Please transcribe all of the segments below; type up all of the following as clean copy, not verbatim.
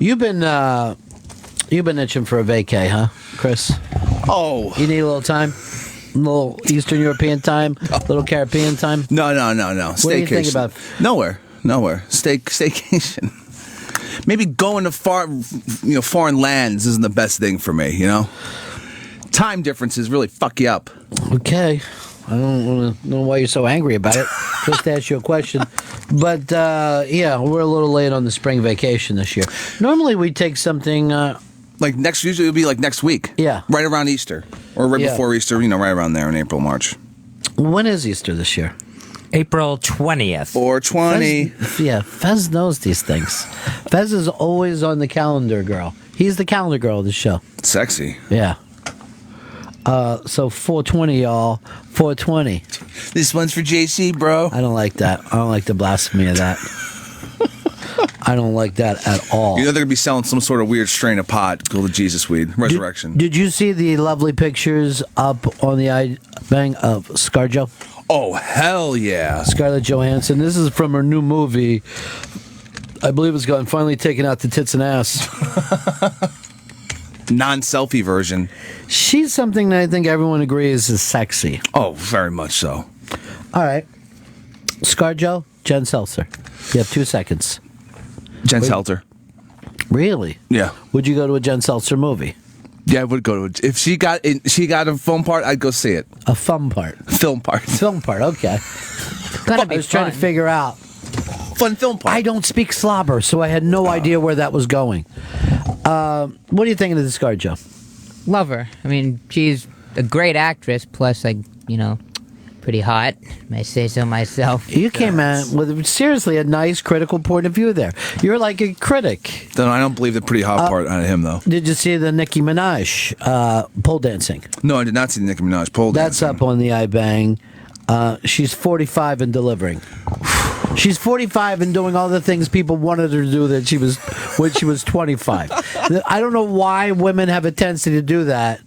You've been itching for a vacay, huh, Chris? Oh. You need a little time? A little Eastern European time? A little Caribbean time? No. What do you think about? Nowhere. Staycation. Maybe going to foreign lands isn't the best thing for me, you know? Time differences really fuck you up. Okay. I don't want to know why you're so angry about it. Just to ask you a question. But, yeah, we're a little late on the spring vacation this year. Normally we take something... usually it'll be like next week. Yeah. Right around Easter. Or right before Easter, right around there in April, March. When is Easter this year? April 20th. 420. Fez knows these things. Fez is always on the calendar, girl. He's the calendar girl of the show. Sexy. Yeah. So 420, y'all. 420. This one's for JC, bro. I don't like that. I don't like the blasphemy of that. I don't like that at all. You know they're going to be selling some sort of weird strain of pot called the Jesus weed. Resurrection. Did you see the lovely pictures up on the iBang of ScarJo? Oh, hell yeah. Scarlett Johansson. This is from her new movie. I believe it's gotten finally taken out the tits and ass. Non-selfie version. She's something that I think everyone agrees is sexy. Oh, very much so. All right. ScarJo, Jen Seltzer. You have 2 seconds. Jen Seltzer. Really? Yeah. Would you go to a Jen Seltzer movie? Yeah, I would go to it. If she got a film part, I'd go see it. A fun part. Film part. Film part, okay. Gotta be I was trying to figure out. Fun film part. I don't speak slobber, so I had no idea where that was going. What are you thinking of this ScarJo? Love her. I mean, she's a great actress, plus, pretty hot. May I say so myself. You came in with seriously a nice critical point of view there. You're like a critic. I don't believe the pretty hot part out of him, though. Did you see the Nicki Minaj pole dancing? No, I did not see the Nicki Minaj pole dancing. That's up on the iBang. She's 45 and delivering. She's 45 and doing all the things people wanted her to do when she was 25. I don't know why women have a tendency to do that.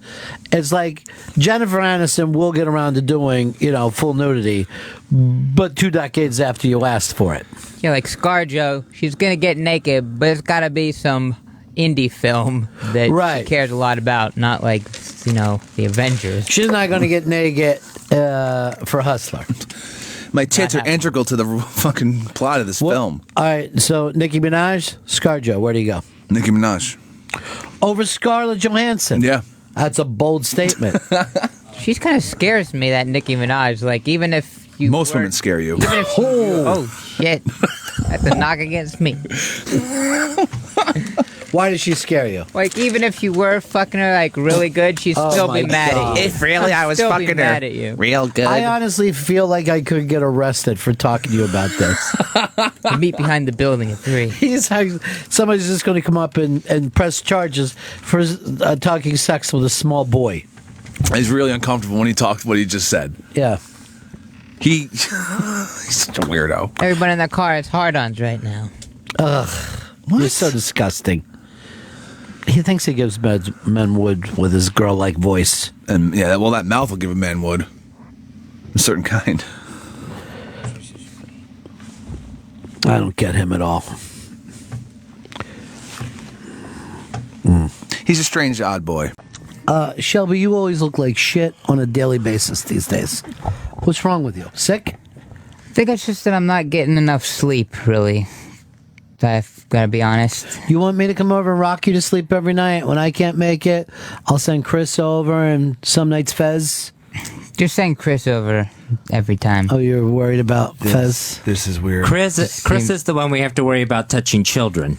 It's like Jennifer Aniston will get around to doing, full nudity, but 2 decades after you asked for it. Yeah, like ScarJo, she's gonna get naked, but it's gotta be some indie film that she cares a lot about, not like, the Avengers. She's not gonna get naked for Hustler. My tits are integral to the fucking plot of this film. All right, so Nicki Minaj, ScarJo, where do you go? Nicki Minaj. Over Scarlett Johansson? Yeah. That's a bold statement. She's kind of scares me, that Nicki Minaj. Like, even if you Most women scare you. Even if oh, shit. That's a knock against me. Why does she scare you? Like, even if you were fucking her, like, really good, she'd still be mad at you. If really I was fucking her mad at you. real good. I honestly feel like I could get arrested for talking to you about this. You meet behind the building at 3. Somebody's just going to come up and press charges for talking sex with a small boy. He's really uncomfortable when he talked what he just said. Yeah. He's such a weirdo. Everybody in that car has hard-ons right now. Ugh. What? You're so disgusting. He thinks he gives men wood with his girl-like voice. And yeah, well, that mouth will give a man wood. A certain kind. I don't get him at all. He's a strange, odd boy. Shelby, you always look like shit on a daily basis these days. What's wrong with you? Sick? I think it's just that I'm not getting enough sleep, really. I've got to be honest. You want me to come over and rock you to sleep every night? When I can't make it, I'll send Chris over, and some nights Fez. Just send Chris over every time. Oh, you're worried about Fez? This is weird. Chris is the one we have to worry about touching children.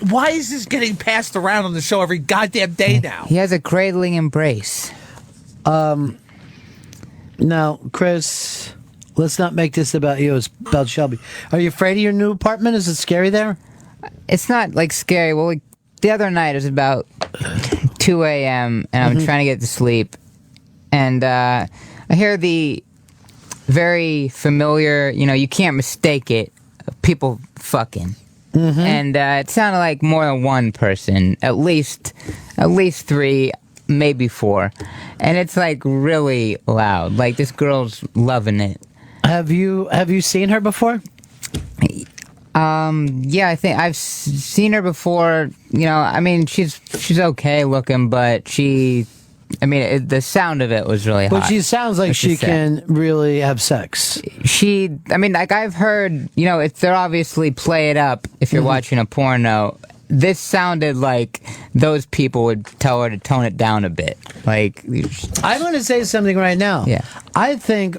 Why is this getting passed around on the show every goddamn day now? He has a cradling embrace. Now, Chris, let's not make this about you. It's about Shelby. Are you afraid of your new apartment? Is it scary there? It's not, like, scary. Well, like, the other night it was about 2 a.m., and I'm trying to get to sleep. And I hear the very familiar, you can't mistake it, people fucking. And it sounded like more than one person, at least 3, maybe 4. And it's like really loud. Like, this girl's loving it. Have you seen her before? Yeah, I think I've seen her before. You know, I mean, she's okay looking, but the sound of it was really hot. But she sounds like she can really have sex. Like I've heard, you know, they're obviously play it up if you're watching a porno. This sounded like those people would tell her to tone it down a bit. Like, I'm going to say something right now. Yeah. I think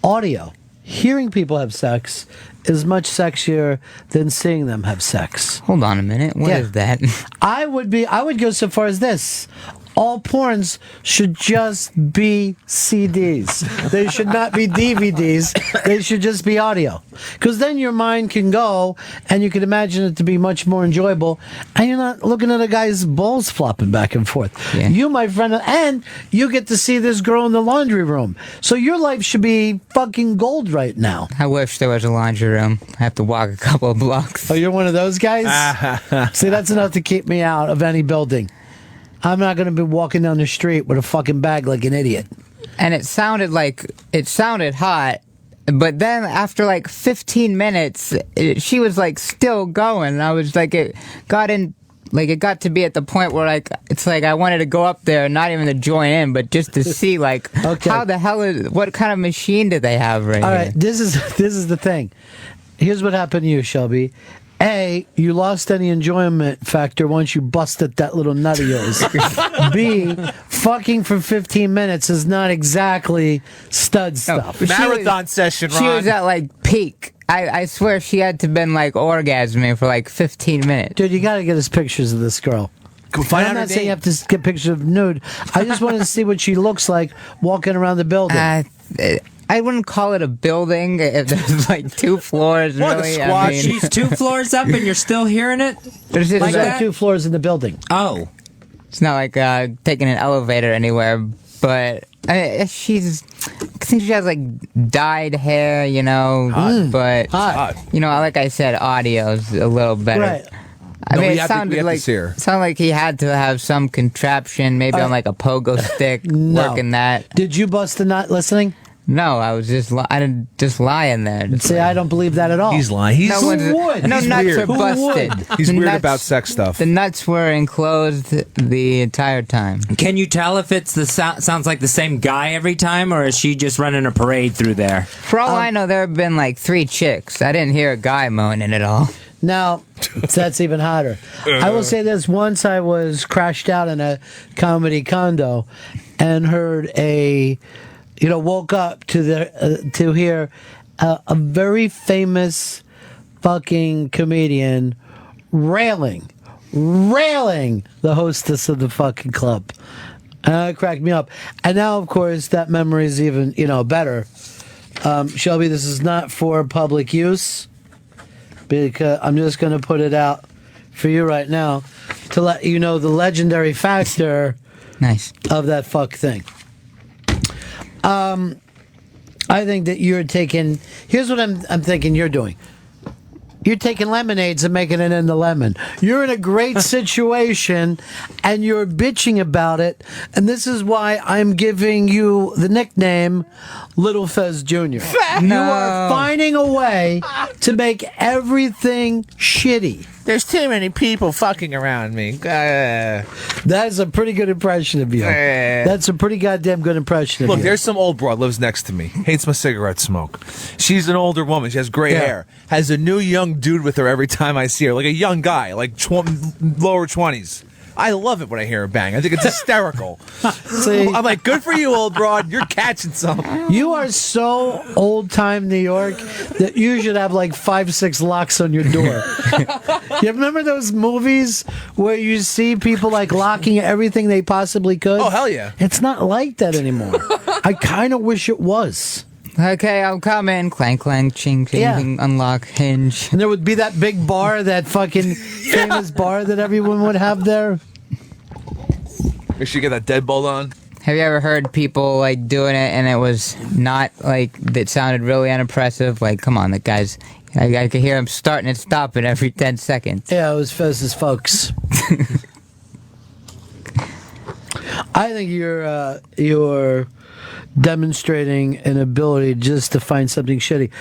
audio, hearing people have sex, is much sexier than seeing them have sex. Hold on a minute. What is that? I would go so far as this. All porns should just be CDs. They should not be DVDs. They should just be audio. Because then your mind can go and you can imagine it to be much more enjoyable. And you're not looking at a guy's balls flopping back and forth. Yeah. You, my friend, and you get to see this girl in the laundry room. So your life should be fucking gold right now. I wish there was a laundry room. I have to walk a couple of blocks. Oh, you're one of those guys? See, that's enough to keep me out of any building. I'm not going to be walking down the street with a fucking bag like an idiot. And it sounded hot, but then after like 15 minutes, she was like still going. And I was like, it got to be at the point where like it's like I wanted to go up there, not even to join in, but just to see like how the hell what kind of machine do they have right All here? right, this is the thing. Here's what happened to you, Shelby. A, you lost any enjoyment factor once you busted that little nut of yours. B, fucking for 15 minutes is not exactly stud stuff. Marathon session, Ron. She was at like peak. I swear she had to been like orgasming for like 15 minutes. Dude, you got to get us pictures of this girl. I'm not saying you have to get pictures of nude. I just wanted to see what she looks like walking around the building. I wouldn't call it a building if there's like 2 floors. What a really. squad. She's 2 floors up and you're still hearing it? There's There's like like 2 floors in the building. Oh. It's not like taking an elevator anywhere, but I think she has like dyed hair, you know. But Hot. you know, like I said, audio's a little better. Right. I mean, we it have to sounded like see her. he had to have some contraption, maybe on like a pogo stick, No. working that. Did you bust a nut listening? No, I was just just lying there. Just See, I don't believe that at all. He's lying. He's No one's- would? No He's nuts weird. are Who busted. He's The weird nuts- about sex stuff. The nuts were enclosed the entire time. Can you tell if it's sounds like the same guy every time, or is she just running a parade through there? For all I know, there have been like 3 chicks. I didn't hear a guy moaning at all. Now, that's even hotter. I will say this. Once I was crashed out in a comedy condo and heard woke up to hear a very famous fucking comedian railing the hostess of the fucking club. And it cracked me up. And now, of course, that memory is even, better. Shelby, this is not for public use. Because I'm just going to put it out for you right now to let you know the legendary factor Nice. of that fuck thing. I think that you're taking. Here's what I'm thinking you're doing. You're taking lemonades and making it into lemon. You're in a great situation and you're bitching about it. And this is why I'm giving you the nickname Little Fez Jr. You are finding a way to make everything shitty. There's too many people fucking around me. That's a pretty good impression of you. That's a pretty goddamn good impression of Look, you. there's some old broad lives next to me. Hates my cigarette smoke. She's an older woman. She has gray hair. Has a new young dude with her every time I see her. Like a young guy, like lower 20s. I love it when I hear her bang. I think it's hysterical. See, I'm like, good for you, old broad. You're catching something. you are so old time New York that you should have like 5-6 locks on your door. You remember those movies where you see people like locking everything they possibly could? Oh, hell yeah. It's not like that anymore. I kind of wish it was. Okay, I'm coming. Clank, clank, ching, ching, Yeah. ching, unlock, hinge. And there would be that big bar, that fucking famous bar that everyone would have there. Make sure you get that deadbolt on. Have you ever heard people like doing it and it was not like, that sounded really unimpressive? Like, come on, the guy's, I could hear him starting and stopping every 10 seconds. Yeah, it was Fez's folks. I think you're demonstrating an ability just to find something shitty.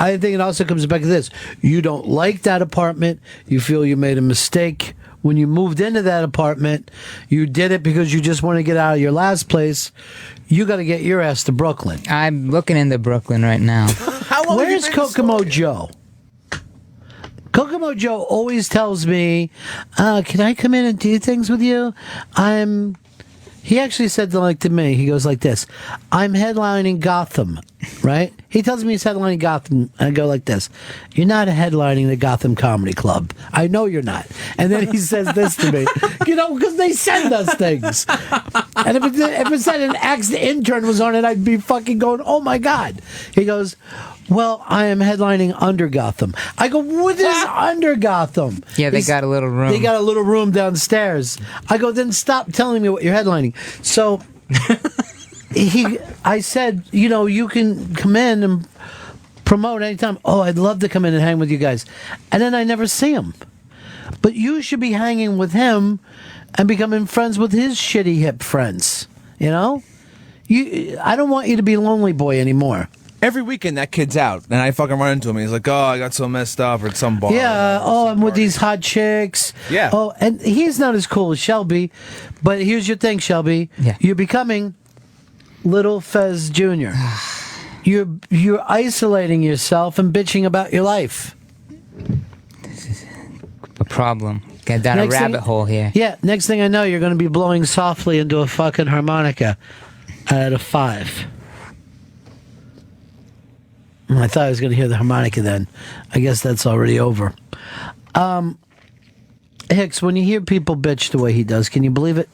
I think it also comes back to this. You don't like that apartment. You feel you made a mistake. When you moved into that apartment, you did it because you just want to get out of your last place. You got to get your ass to Brooklyn. I'm looking into Brooklyn right now. How long Where's have you been Kokomo Joe? Kokomo Joe always tells me, can I come in and do things with you? He actually said to me, he goes like this, I'm headlining Gotham, right? He tells me he's headlining Gotham, and I go like this, you're not headlining the Gotham Comedy Club. I know you're not. And then he says this to me, because they send us things. And if it said an ex-intern was on it, I'd be fucking going, oh my God. He goes, well, I am headlining Under Gotham. I go, what is Under Gotham? Yeah, they got a little room. They got a little room downstairs. I go, then stop telling me what you're headlining. So I said, you can come in and promote anytime. Oh, I'd love to come in and hang with you guys. And then I never see him. But you should be hanging with him and becoming friends with his shitty hip friends. I don't want you to be Lonely Boy anymore. Every weekend that kid's out, and I fucking run into him. And he's like, "Oh, I got so messed up at some bar." Yeah. Oh, I'm with these hot chicks. Yeah. Oh, and he's not as cool as Shelby, but here's your thing, Shelby. Yeah. You're becoming Little Fez Jr. You're isolating yourself and bitching about your life. A problem. Get down a rabbit hole here. Yeah. Next thing I know, you're going to be blowing softly into a fucking harmonica at a 5. I thought I was going to hear the harmonica then. I guess that's already over. Hicks, when you hear people bitch the way he does, can you believe it?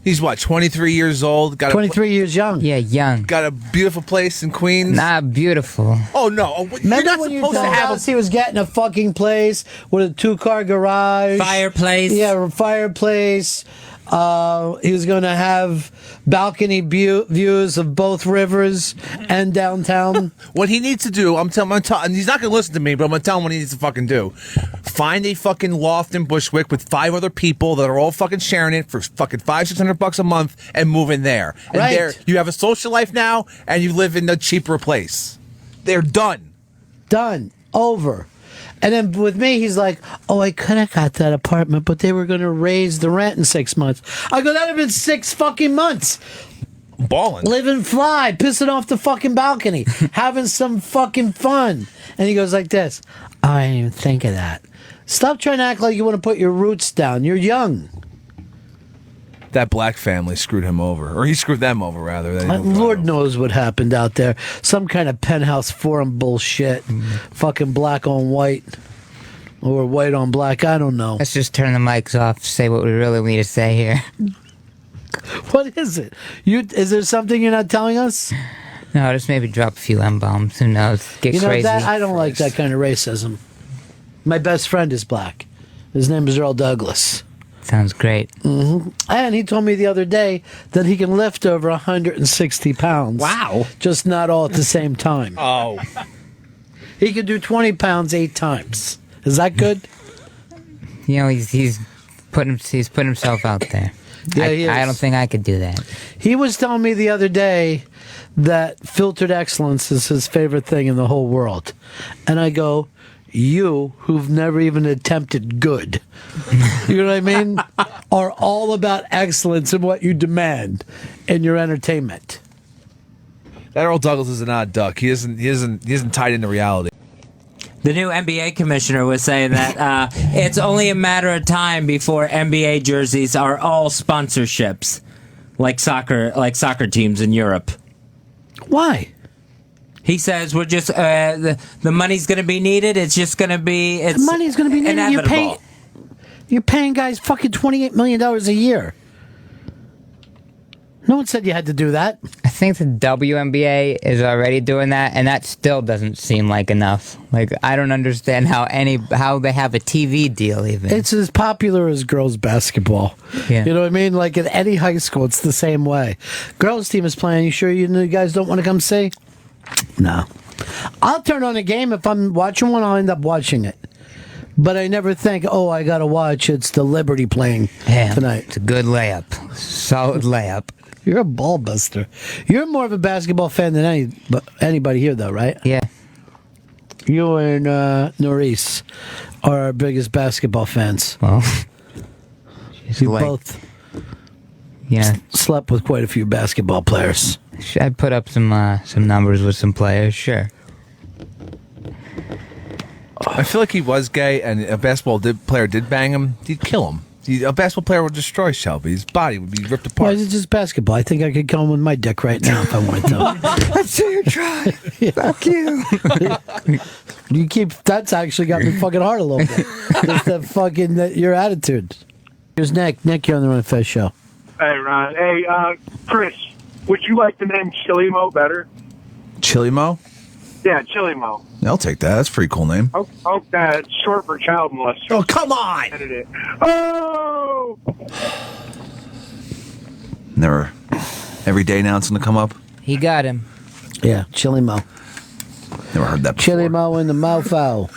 He's what, 23 years old? 23 years young. Yeah, young. Got a beautiful place in Queens. Not beautiful. Oh, no. You're Remember not when you supposed to told have us he was getting a fucking place with a 2-car garage? Fireplace. Yeah, a fireplace. He was going to have balcony views of both rivers and downtown. What he needs to do, and he's not going to listen to me, but I'm going to tell him what he needs to fucking do. Find a fucking loft in Bushwick with 5 other people that are all fucking sharing it for fucking $500-600 a month and move in there. And Right. there, you have a social life now, and you live in a cheaper place. They're done. Done. Over. And then with me, he's like, oh, I could have got that apartment, but they were going to raise the rent in 6 months. I go, that would have been 6 fucking months. Balling. Living fly, pissing off the fucking balcony, having some fucking fun. And he goes like this, oh, I didn't even think of that. Stop trying to act like you want to put your roots down. You're young. That black family screwed him over. Or he screwed them over, rather. Lord knows what happened out there. Some kind of penthouse forum bullshit. Fucking black on white. Or white on black. I don't know. Let's just turn the mics off, say what we really need to say here. What is it? Is there something you're not telling us? No, just maybe drop a few M-bombs. Who knows? Get crazy. That I don't like that kind of racism. My best friend is black. His name is Earl Douglas. Sounds great. Mm-hmm. And he told me the other day that he can lift over 160 pounds. Wow. Just not all at the same time. Oh. He could do 20 pounds 8 times. Is that good? He's putting himself out there. Yeah, he is. I don't think I could do that. He was telling me the other day that filtered excellence is his favorite thing in the whole world. And I go, you, who've never even attempted good, you know what I mean, are all about excellence in what you demand in your entertainment. That Earl Douglas is an odd duck. He isn't tied into reality. The new NBA commissioner was saying that it's only a matter of time before NBA jerseys are all sponsorships, like soccer teams in Europe. Why? He says we're just the money's going to be needed. It's just going to be The money's going to be needed. inevitable. You're paying guys fucking $28 million a year. No one said you had to do that. I think the WNBA is already doing that, and that still doesn't seem like enough. Like, I don't understand how they have a TV deal even. It's as popular as girls basketball. Yeah. You know what I mean? Like at any high school, it's the same way. Girls team is playing. You sure you guys don't want to come see? No. I'll turn on a game. If I'm watching one, I'll end up watching it. But I never think, oh, I got to watch. It's the Liberty playing tonight. It's a good layup. Solid layup. You're a ball buster. You're more of a basketball fan than anybody here, though, right? Yeah. You and Norris are our biggest basketball fans. Well, You both yeah. slept with quite a few basketball players. I put up some numbers with some players. Sure. I feel like he was gay, and a basketball player did bang him. He'd kill him. A basketball player would destroy Shelby. His body would be ripped Why apart. is it just basketball? I think I could kill him with my dick right now if I wanted to. Let's see you try. Fuck you. You keep. That's actually got me fucking hard a little bit. Just that fucking your attitude. Here's Nick. Nick, you're on the Run Fest show. Hey, Ron. Hey, Chris, would you like the name Chili Mo better? Chili Mo? Yeah, Chili Mo. I'll take that. That's a pretty cool name. Oh, that's short for child molester. Oh, come on! Edit it. Oh! Never. Every day now it's going to come up. He got him. Yeah, Chili Mo. Never heard that before. Chili Mo in the mofo.